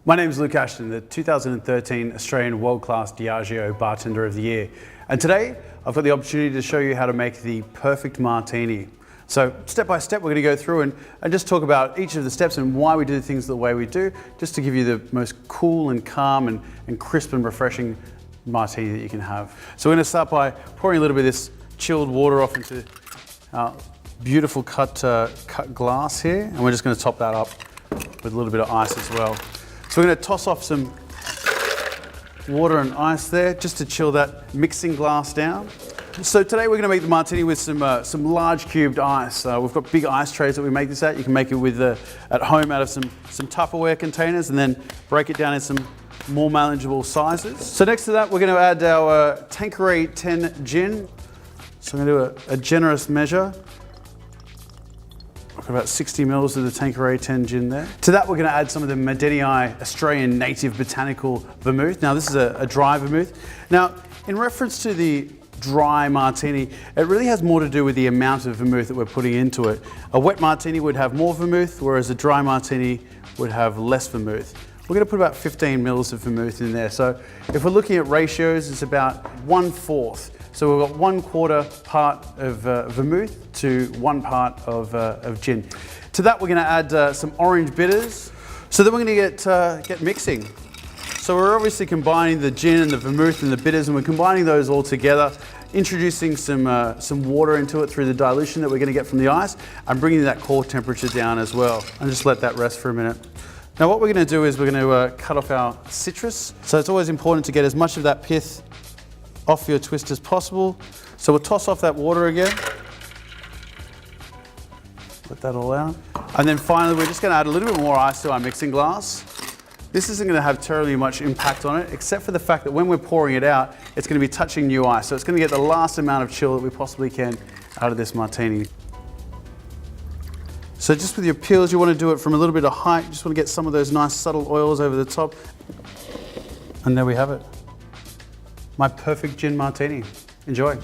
My name is Luke Ashton, the 2013 Australian World-Class Diageo Bartender of the Year. And today, I've got the opportunity to show you how to make the perfect martini. So step by step, we're going to go through and just talk about each of the steps and why we do things the way we do, just to give you the most cool and calm and crisp and refreshing martini that you can have. So we're going to start by pouring a little bit of this chilled water off into our beautiful cut glass here. And we're just going to top that up with a little bit of ice as well. So we're going to toss off some water and ice there just to chill that mixing glass down. So today we're going to make the martini with some large cubed ice. We've got big ice trays that we make this at. You can make it with at home out of some Tupperware containers and then break it down in some more manageable sizes. So next to that we're going to add our Tanqueray 10 gin. So I'm going to do a generous measure. Got about 60 mils of the Tanqueray 10 gin there. To that we're going to add some of the Martini Australian native botanical vermouth. Now this is a dry vermouth. Now in reference to the dry martini, it really has more to do with the amount of vermouth that we're putting into it. A wet martini would have more vermouth, whereas a dry martini would have less vermouth. We're going to put about 15 mils of vermouth in there. So if we're looking at ratios, it's about 1/4. So we've got 1/4 part of vermouth to 1 part of gin. To that we're going to add some orange bitters. So then we're going to get mixing. So we're obviously combining the gin and the vermouth and the bitters, and we're combining those all together, introducing some water into it through the dilution that we're going to get from the ice, and bringing that core temperature down as well. And just let that rest for a minute. Now what we're going to do is we're going to cut off our citrus. So it's always important to get as much of that pith off your twist as possible. So we'll toss off that water again. Let that all out. And then finally we're just going to add a little bit more ice to our mixing glass. This isn't going to have terribly much impact on it, except for the fact that when we're pouring it out, it's going to be touching new ice. So it's going to get the last amount of chill that we possibly can out of this martini. So just with your peels, you want to do it from a little bit of height. You just want to get some of those nice subtle oils over the top. And there we have it. My perfect gin martini. Enjoy.